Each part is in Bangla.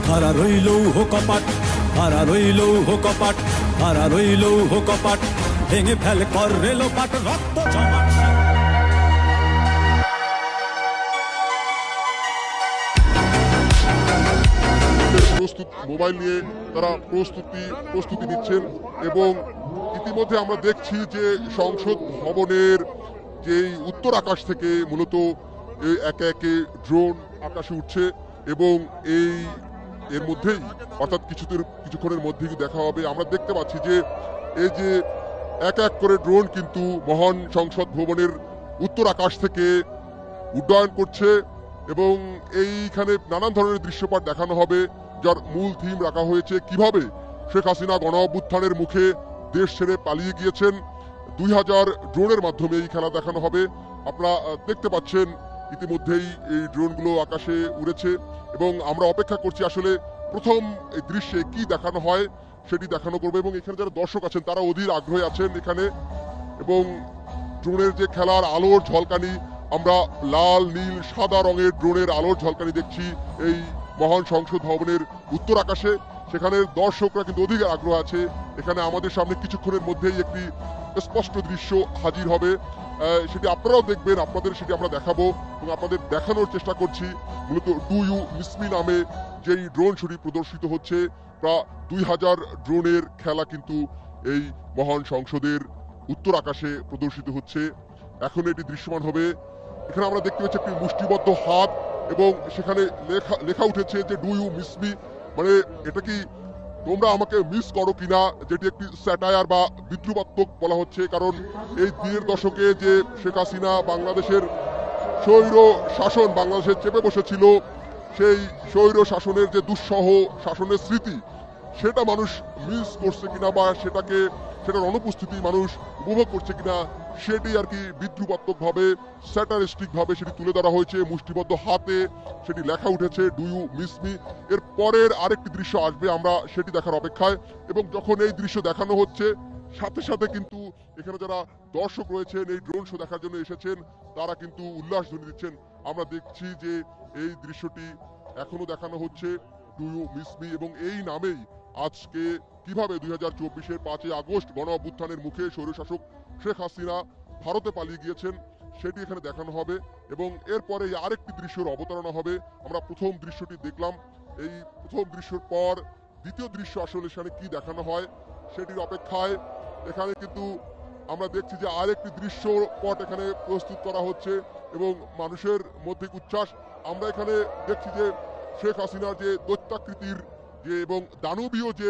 খাড়া রইল কপাট, খাড়া রইল কপাট, খাড়া রইল কপাট, ভেঙে ফেল কর রেলোপাট, রক্ত জমাট। প্রস্তুত মোবাইল নিয়ে তারা প্রস্তুতি নিচ্ছেন এবং ইতিমধ্যে আমরা দেখছি যে সংসদ ভবনের যেই উত্তর আকাশ থেকে মূলত একে একে ড্রোন আকাশে উঠছে এবং এর মধ্যেই অর্থাৎ কিছুক্ষণের মধ্যেই দেখা হবে। আমরা দেখতে পাচ্ছি যে এই যে এক এক করে ড্রোন কিন্তু মহান সংসদ ভবনের উত্তর আকাশ থেকে উড্ডয়ন করছে এবং এইখানে নানান ধরনের দৃশ্যপট দেখানো হবে, যার মূল থিম রাখা হয়েছে কিভাবে শেখ হাসিনা গণ অভ্যুত্থানের মুখে দেশ ছেড়ে পালিয়ে গিয়েছেন। 2000 ড্রোনের মাধ্যমে এই খেলা দেখানো হবে। আপনারা দেখতে পাচ্ছেন ইতিমধ্যেই এই ড্রোনগুলো আকাশে উড়েছে এবং আমরা অপেক্ষা করছি আসলে প্রথম এই দৃশ্যে কি দেখানো হয় সেটি দেখানো করবে এবং এখানে যারা দর্শক আছেন তারা অধীর আগ্রহী আছেন এখানে। এবং ড্রোনের যে খেলার আলোর ঝলকানি, আমরা লাল নীল সাদা রঙের ড্রোনের আলোর ঝলকানি দেখছি এই মহান সংসদ ভবনের উত্তর আকাশে। সেখানে দর্শকরা কিন্তু অধিক আগ্রহ আছে। এখানে আমাদের সামনে কিছুক্ষণের মধ্যেই একটি স্পষ্ট দৃশ্য হাজির হবে, সেটি আপনারাও দেখবেন, আপনাদের সেটি আমরা দেখাবো এবং আপনাদের দেখানোর চেষ্টা করছি। মূলত ডু ইউ মিস মি নামে যেই ড্রোন শুটি প্রদর্শিত হচ্ছে, প্রায় 2000 ড্রোনের খেলা কিন্তু এই মহান সংসদের উত্তর আকাশে প্রদর্শিত হচ্ছে। এখন এটি দৃশ্যমান হবে। এখানে আমরা দেখতে পাচ্ছি একটি মুষ্টিবদ্ধ হাত এবং সেখানে লেখা উঠেছে যে ডু ইউ মিস মি, মানে এটা কি তোমরা আমাকে মিস করো কিনা, যেটি একটি স্যাটায়ার বা বিদ্রুপাত্মক বলা হচ্ছে। কারণ এই দিনের দশকে যে শেখ হাসিনা বাংলাদেশের স্বৈর শাসন বাংলাদেশে চেপে বসেছিল, সেই স্বৈর শাসনের যে দুঃসহ শাসনের স্মৃতি সেটা মানুষ মিস করছে কিনা বা সেটার অনুপস্থিতি মানুষ উপভোগ করছে কিনা, সেটি আর কি বিদ্রুপাত্মক ভাবে স্যাটারিস্টিক ভাবে সেটি তুলে ধরা হয়েছে। মুষ্টিবদ্ধ হাতে সেটি লেখা উঠেছে ডু ইউ মিস মি। এর পরের আরেকটি দৃশ্য আসবে, আমরা সেটি দেখার অপেক্ষায়। এবং যখন এই দৃশ্য দেখানো হচ্ছে সাথে সাথে কিন্তু এখানে যারা দর্শক রয়েছেন এই ড্রোন শো দেখার জন্য এসেছেন তারা কিন্তু উল্লাস ধ্বনি দিচ্ছেন। আমরা দেখছি যে এই দৃশ্যটি এখনো দেখানো হচ্ছে ডু ইউ মিস মি এবং এই নামেই আজকে কিভাবে 2024-এর 5ই আগস্ট গণ অভ্যুত্থানের মুখে স্বৈরশাসক শেখ হাসিনা ভারতে পালিয়ে গিয়েছেন সেটি এখানে দেখানো হবে এবং এরপরে আরেকটি দৃশ্যের অবতারণা হবে। আমরা প্রথম দৃশ্যটি দেখলাম, এই প্রথম দৃশ্যের পর দ্বিতীয় দৃশ্য আসলে সেখানে কি দেখানো হয় সেটির অপেক্ষায়। এখানে কিন্তু আমরা দেখছি যে আরেকটি দৃশ্যপট এখানে প্রস্তুত করা হচ্ছে এবং মানুষের মধ্যে উচ্ছ্বাস। আমরা এখানে দেখছি যে শেখ হাসিনার যে দৈত্যাকৃতির যে এবং দানবীয় যে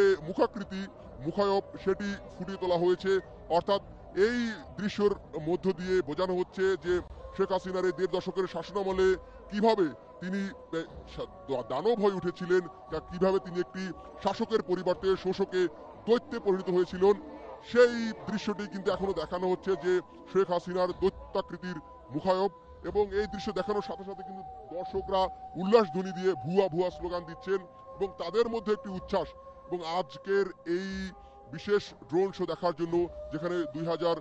মুখায়ব সেটি ফুটিয়ে তোলা হয়েছে। অর্থাৎ এই দৃশ্যের মধ্য দিয়ে বোঝানো হচ্ছে যে শেখ হাসিনার এই 1.5 দশকের শাসনামলে কিভাবে তিনি দানব হয়ে উঠেছিলেন, কিভাবে তিনি একটি শাসকের পরিবর্তে শোষকে দৈত্যে পরিণত হয়েছিলেন, সেই দৃশ্যটি কিন্তু এখনো দেখানো হচ্ছে যে শেখ হাসিনার দৈত্যাকৃতির মুখায়ব। এবং এই দৃশ্য দেখানোর সাথে সাথে কিন্তু দর্শকরা উল্লাস ধ্বনি দিয়ে ভুয়া ভুয়া স্লোগান দিচ্ছেন এবং তাদের মধ্যে একটি উচ্ছ্বাস। এবং আজকের এই বিশেষ ড্রোন শো দেখার জন্য যেখানে 2000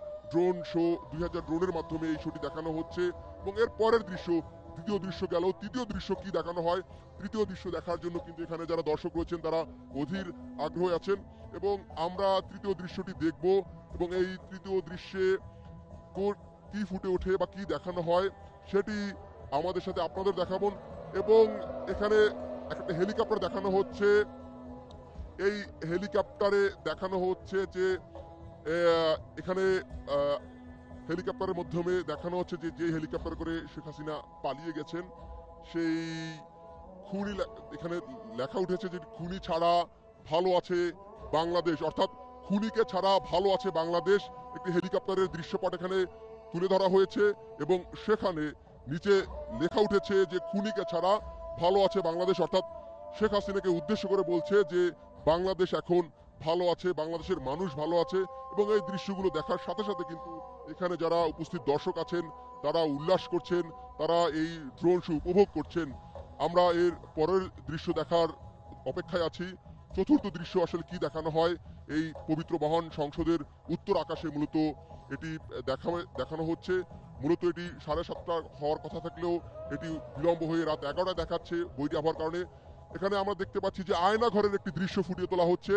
ড্রোনের মাধ্যমে এই শোটি দেখানো হচ্ছে এবং এর পরের দৃশ্য, দ্বিতীয় দৃশ্য গেল, তৃতীয় দৃশ্য কি দেখানো হয়, তৃতীয় দৃশ্য দেখার জন্য কিন্তু এখানে যারা দর্শক রয়েছেন তারা অধীর আগ্রহী আছেন এবং আমরা তৃতীয় দৃশ্যটি দেখব এবং এই তৃতীয় দৃশ্যে কি ফুটে ওঠে বা কি দেখানো হয় সেটি আমাদের সাথে আপনাদের দেখাবো। এবং এখানে একটা হেলিকপ্টার দেখানো হচ্ছে, এই হেলিকপ্টারে দেখানো হচ্ছে যে এখানে হেলিকপ্টারের মাধ্যমে দেখানো হচ্ছে যে হেলিকপ্টার করে শেখ হাসিনা পালিয়ে গেছেন সেই খুনি, এখানে লেখা উঠেছে যে খুনি ছাড়া ভালো আছে বাংলাদেশ, অর্থাৎ খুনিকে ছাড়া ভালো আছে বাংলাদেশ। একটি হেলিকপ্টারের দৃশ্যপট এখানে তুলে ধরা হয়েছে এবং সেখানে নিচে লেখা উঠেছে যে খুনিকে ছাড়া ভালো আছে বাংলাদেশ, অর্থাৎ শেখ হাসিনাকে উদ্দেশ্য করে বলছে যে বাংলাদেশ এখন ভালো আছে, বাংলাদেশের মানুষ ভালো আছে। এবং এই দৃশ্যগুলো দেখার সাথে সাথে কিন্তু এখানে যারা উপস্থিত দর্শক আছেন তারা উল্লাস করছেন, তারা এই ড্রোন শো উপভোগ করছেন। আমরা এর পরের দৃশ্য দেখার অপেক্ষায় আছি। চতুর্থ দৃশ্য আসলে কি দেখানো হয় এই পবিত্র মহান সংসদের উত্তর আকাশে মূলত এটি দেখানো হচ্ছে। মূলত এটি 7:30 হওয়ার কথা থাকলেও এটি বিলম্ব হয়ে রাত 11টায় দেখাচ্ছে বইটি আবহাওয়ার কারণে। এখানে আমরা দেখতে পাচ্ছি যে আয়না ঘরের একটি দৃশ্য ফুটিয়ে তোলা হচ্ছে।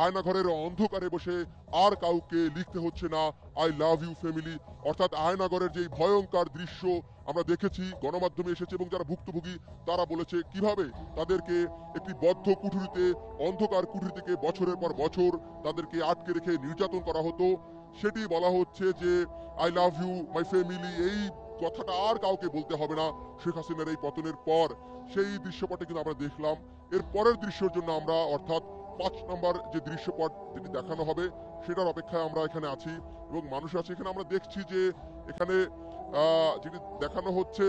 আয়না ঘরের অন্ধকারে বসে আর কাউকে লিখতে হচ্ছে না আই লাভ ইউ ফ্যামিলি, অর্থাৎ আয়না ঘরের যে ভয়ঙ্কর দৃশ্য আমরা দেখেছি, গণমাধ্যমে এসেছে এবং যারা ভুক্তভোগী তারা বলেছে কিভাবে তাদেরকে একটি বদ্ধ কুঠুরিতে, অন্ধকার কুঠুরি থেকে বছরের পর বছর তাদেরকে আটকে রেখে নির্যাতন করা হতো। সেটি বলা হচ্ছে যে I love you my family, এই কথাটা আর কাউকে বলতে হবে না শেখ হাসিনার এই পতনের পর। সেই দৃশ্যপটে কিন্তু আমরা দেখলাম। এর পরের দৃশ্যের জন্য আমরা, অর্থাৎ 5 নম্বর যে দৃশ্যপট যেটি দেখানো হবে সেটার অপেক্ষায় আমরা এখানে আছি এবং মানুষ আছে। এখানে আমরা দেখছি যে এখানে যেটি দেখানো হচ্ছে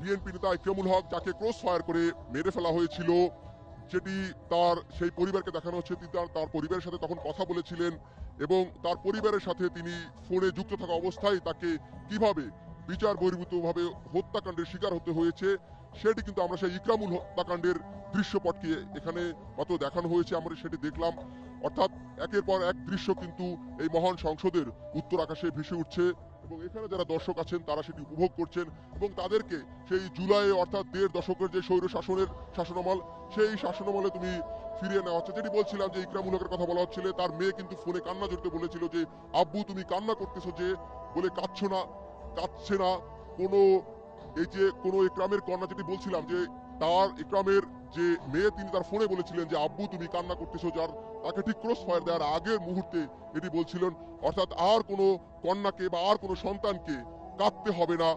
বিএনপি নেতা ইকরামুল হক, যাকে ক্রস ফায়ার করে মেরে ফেলা হয়েছিল, যেটি তার সেই পরিবারকে দেখানো হচ্ছে। তিনি তার পরিবারের সাথে তখন কথা বলেছিলেন এবং তার পরিবারের সাথে তিনি ফোনে যুক্ত থাকা অবস্থায় তাকে কিভাবে বিচার বহির্ভূতভাবে হত্যাকাণ্ডের শিকার হতে হয়েছে সেটি কিন্তু আমরা সেই ইকরামুল হত্যাকাণ্ডের দৃশ্যপটকে এখানে মাত্র দেখানো হয়েছে, আমরা সেটি দেখলাম। অর্থাৎ একের পর এক দৃশ্য কিন্তু এই মহান সংসদের উত্তর আকাশে ভেসে উঠছে এবং এখানে যারা দর্শক আছেন তারা সেটি উপভোগ করছেন এবং তাদেরকে সেই জুলাই অর্থাৎ 1.5 দশকের যে স্বৈর শাসনের শাসনামল, সেই শাসনামলে তুমি ফিরিয়ে নেওয়া হচ্ছে। যেটি বলছিলাম যে ইকরামুল হকের কথা বলা হচ্ছিল, তার মেয়ে কিন্তু ফোনে কান্না জড়িতে বলেছিল যে আব্বু তুমি কান্না করতেছো যে, বলে কাঁদছো না, কাঁদছে না কোনো, এই যে কোনো ইকরামের কন্যা, যেটি বলছিলাম যে তার ইকরামের যে মেয়ে তিনি তার ফোনে বলেছিলেন যে আব্বু তুমি কান্না করতেছো, যার তাকে ঠিক ক্রস ফায়ার দেওয়ার আগের মুহূর্তে এটি বলছিলেন। অর্থাৎ আর কোনো কন্যাকে বা আর কোনো সন্তানকে কাঁদতে হবে না,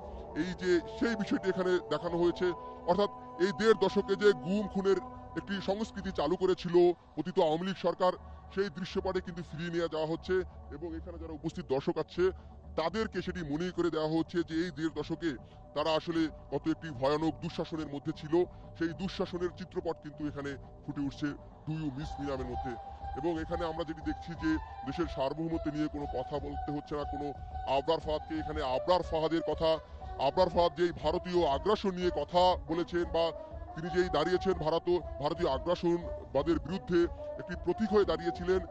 এই যে সেই বিষয়টি এখানে দেখানো হয়েছে। অর্থাৎ এই 1.5 দশকে যে গুম খুনের একটি সংস্কৃতি চালু করেছিল পতিত আওয়ামী লীগ সরকার, সেই দৃশ্যপটে কিন্তু ফিরিয়ে নিয়ে যাওয়া হচ্ছে এবং এখানে যারা উপস্থিত দর্শক আছে তাদেরকে সেটি মনে করে দেওয়া হচ্ছে যে এই 1.5 দশকে তারা আসলে কত একটি ভয়ানক দুঃশাসনের মধ্যে ছিল। সেই দুঃশাসনের চিত্রপট কিন্তু এখানে ফুটে উঠছে ডু ইউ মিস মি নামের মধ্যে। এবং এখানে আমরা যেটি দেখছি যে দেশের সার্বভৌমত্ব নিয়ে কোনো কথা বলতে হচ্ছে না, কোনো আবরার ফাহাদকে, এখানে আবরার ফাহাদের কথা, আবরার ফাহাদ যেই ভারতীয় আগ্রাসন নিয়ে কথা বলেছেন বা তিনি যেই দাঁড়িয়েছেন ভারতীয় আগ্রাসনবাদের বিরুদ্ধে একটি প্রতীক হয়ে দাঁড়িয়েছিলেন,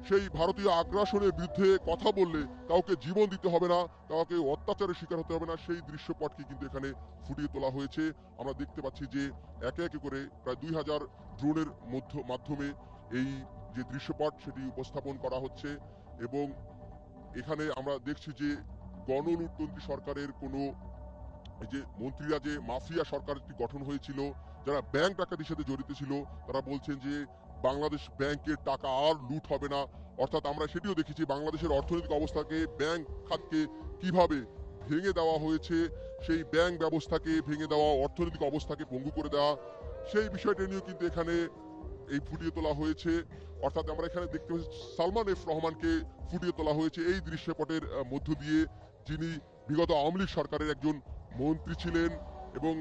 সেই ভারতীয় আগ্রাসনের বিরুদ্ধে কথা বললে কাউকে জীবন দিতে হবে না, কাউকে অত্যাচারের শিকার হতে হবে না, সেই দৃশ্যপটকে কিন্তু এখানে ফুটিয়ে তোলা হয়েছে। আমরা দেখতে পাচ্ছি যে একে একে করে প্রায় 2000 ড্রোনের মাধ্যমে এই যে দৃশ্যপট সেটি উপস্থাপন করা হচ্ছে এবং এখানে আমরা দেখছি যে গণলুটতন্ত্রী সরকারের কোনো, এই যে মন্ত্রীরা যে মাফিয়া সরকার একটি গঠন হয়েছিল, যারা ব্যাংক ডাকাতির সাথে জড়িত ছিল, তারা বলছেন যে বাংলাদেশ ব্যাংকের টাকা আর লুট হবে না। অর্থাৎ আমরা সেটিও দেখেছি বাংলাদেশের অর্থনৈতিক অবস্থাকে, ব্যাংক খাতকে কিভাবে ভেঙে দেওয়া হয়েছে, সেই ব্যাংক ব্যবস্থাকে ভেঙে দেওয়া, অর্থনৈতিক অবস্থাকে পঙ্গু করে দেওয়া, সেই বিষয়টা নিয়েও কিন্তু এখানে এই ফুটিয়ে তোলা হয়েছে। অর্থাৎ আমরা এখানে দেখতে পাচ্ছি সালমান এফ রহমানকে ফুটিয়ে তোলা হয়েছে এই দৃশ্যপটের মধ্য দিয়ে, যিনি বিগত আওয়ামী লীগ সরকারের একজন মন্ত্রী ছিলেন এবং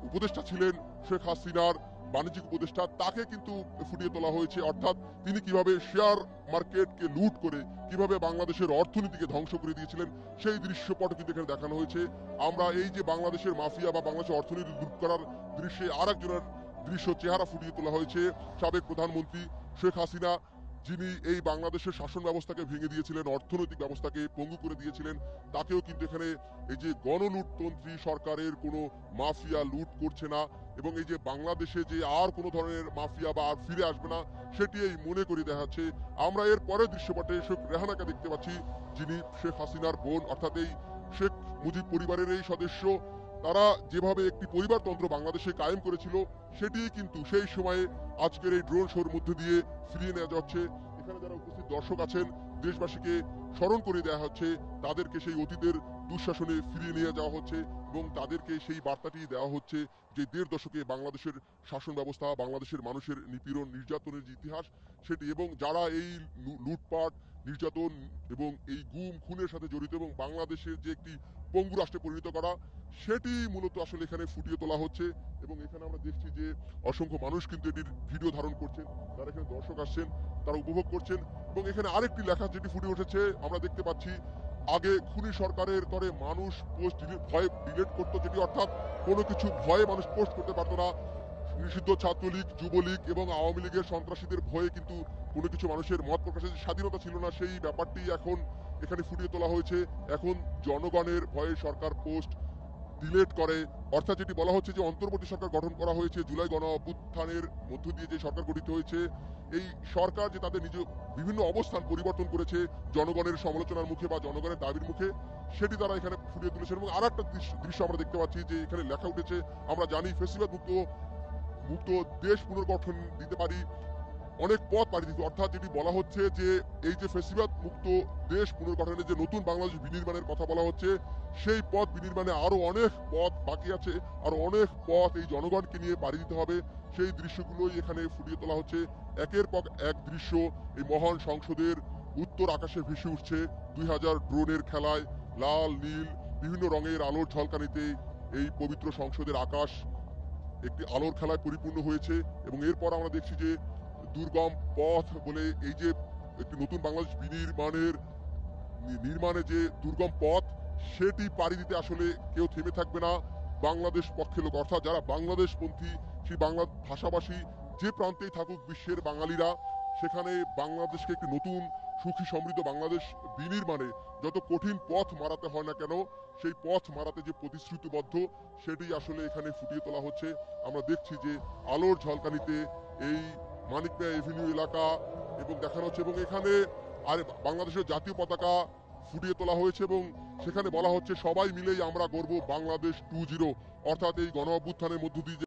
উপদেষ্টা ছিলেন শেখ হাসিনার, বাণিজ্যিক উপদেষ্টা, তাকে কিন্তু ফুটিয়ে তোলা হয়েছে। অর্থাৎ তিনি কিভাবে শেয়ার মার্কেটকে লুট করে কিভাবে বাংলাদেশের অর্থনীতিকে ধ্বংস করে দিয়েছিলেন সেই দৃশ্যপট কিন্তু এখানে দেখানো হয়েছে। আমরা এই যে বাংলাদেশের মাফিয়া বা বাংলাদেশের অর্থনীতি লুট করার দৃশ্যে আর একজনের দৃশ্য চেহারা ফুটিয়ে তোলা হয়েছে, সাবেক প্রধানমন্ত্রী শেখ হাসিনা, যিনি এই বাংলাদেশের শাসন ব্যবস্থাকে ভেঙে দিয়েছিলেন, অর্থনৈতিক ব্যবস্থাকে পঙ্গু করে দিয়েছিলেন, তাকেও কিন্তু এখানে এই যে গণলুটতন্ত্রী সরকারের কোনো মাফিয়া লুট করছে না এবং এই যে বাংলাদেশে যে আর কোনো ধরনের মাফিয়া বা আর ফিরে আসবে না সেটি এই মনে করে দেখাচ্ছে। আমরা এর পরের দৃশ্যপটে শেখ রেহানাকে দেখতে পাচ্ছি, যিনি শেখ হাসিনার বোন, অর্থাৎ এই শেখ মুজিব পরিবারের এই সদস্য। তারা যেভাবে একটি পরিবারতন্ত্র বাংলাদেশে কায়েম করেছিল সেটি কিন্তু সেই সময়ে আজকের এই ড্রোন শোর মধ্যে দিয়ে ফিরিয়ে নেওয়া যাচ্ছে। এখানে যারা উপস্থিত দর্শক আছেন দেশবাসীকে স্মরণ করে দেওয়া হচ্ছে, তাদেরকে সেই অতীতের দুঃশাসনে ফিরিয়ে নিয়ে যাওয়া হচ্ছে এবং তাদেরকে সেই বার্তাটি দেওয়া হচ্ছে যে 1.5 দশকে বাংলাদেশের শাসন ব্যবস্থা, বাংলাদেশের মানুষের নিপীড়ন নির্যাতনের যে ইতিহাস সেটি, এবং যারা এই লুটপাট নির্যাতন এবং এই গুম খুনের সাথে জড়িত এবং বাংলাদেশের যে একটি পঙ্গু রাষ্ট্রে পরিণত করা, সেটি মূলত আসলে এখানে ফুটিয়ে তোলা হচ্ছে। এবং এখানে আমরা দেখছি যে অসংখ্য মানুষ কিন্তু এটির ভিডিও ধারণ করছেন, যারা এখানে দর্শক আসছেন তারা উপভোগ করছেন। এবং এখানে আরেকটি লেখা যেটি ফুটে উঠেছে আমরা দেখতে পাচ্ছি, আগে খুনি সরকারের তরে মানুষ পোস্ট ভয়ে ডিলিট করতো, যেটি অর্থাৎ কোনো কিছু ভয়ে মানুষ পোস্ট করতে পারতো না। নিষিদ্ধ ছাত্রলীগ, যুবলীগ এবং আওয়ামী লীগের সন্ত্রাসীদের ভয়ে কিন্তু কোনো কিছু মানুষের মত প্রকাশের স্বাধীনতা ছিল না, সেই ব্যাপারটি এখন এখানে ফুটিয়ে তোলা হয়েছে। এখন জনগণের ভয়ে সরকার পোস্ট ডিলেট করে, অর্থাৎ যেটি বলা হচ্ছে যে অন্তর্বর্তী সরকার গঠন করা হয়েছে জুলাই গণ অভ্যুত্থানের মধ্য দিয়ে যে সরকার গঠিত হয়েছে, এই সরকার যে তাদের নিজ বিভিন্ন অবস্থান পরিবর্তন করেছে জনগণের সমালোচনার মুখে বা জনগণের দাবির মুখে, সেটি তারা এখানে ফুটিয়ে তুলেছেন। এবং আর একটা দৃশ্য আমরা দেখতে পাচ্ছি যে এখানে লেখা উঠেছে, আমরা জানি ফেসিবাদ মুক্ত মুক্ত দেশ পুনর্গঠন দিতে পারি, অনেক পথ পাড়ি দিতে, অর্থাৎ যেটি বলা হচ্ছে যে এই যে ফেসিবাদ মুক্ত দেশ পুনর্গঠনের যে নতুন বাংলাদেশ বিনির্মাণের কথা বলা হচ্ছে, সেই পথ বিনির্মাণে আরো অনেক পথ বাকি আছে, আরো অনেক পথ এই জনগণকে নিয়ে পাড়ি দিতে হবে। সেই দৃশ্যগুলোই এখানে ফুটিয়ে তোলা হচ্ছে। একের পর এক দৃশ্য এই মহান সংসদের উত্তর আকাশে ভেসে উঠছে 2000 ড্রোনের খেলায়, লাল নীল বিভিন্ন রঙের আলোর ঝলকানিতে এই পবিত্র সংসদের আকাশ একটি আলোর খেলায় পরিপূর্ণ হয়েছে। এবং এরপর আমরা দেখছি যে দুর্গম পথ বলে এই যে একটি নতুন বাংলাদেশ নির্মাণে যে দুর্গম পথ, সেটি পাড়ি দিতে আসলে কেউ থেমে থাকবে না। বাংলাদেশ পক্ষে লোক, অর্থাৎ যারা বাংলাদেশপন্থী, সেই বাংলা ভাষাভাষী যে প্রান্তেই থাকুক বিশ্বের বাঙালিরা, সেখানে বাংলাদেশকে একটি নতুন সুখী সমৃদ্ধ বাংলাদেশ বিনির্মাণে যত কঠিন পথ মারাতে হয় না কেন, সেই পথ মারাতে যে প্রতিশ্রুতিবদ্ধ, সেটি আসলে এখানে ফুটিয়ে তোলা হচ্ছে। আমরা দেখছি যে আলোর ঝলকানিতে এই মানিক মিয়া এভিনিউ এলাকা এবং দেখানো হচ্ছে, এবং এখানে আর বাংলাদেশের জাতীয় পতাকা ফুটিয়ে তোলা হয়েছে এবং সেখানে বলা হচ্ছে সবাই মিলেই আমরা গর্ব বাংলাদেশ 2.0, অর্থাৎ এই গণ অভ্যুত্থানের মধ্য দিয়ে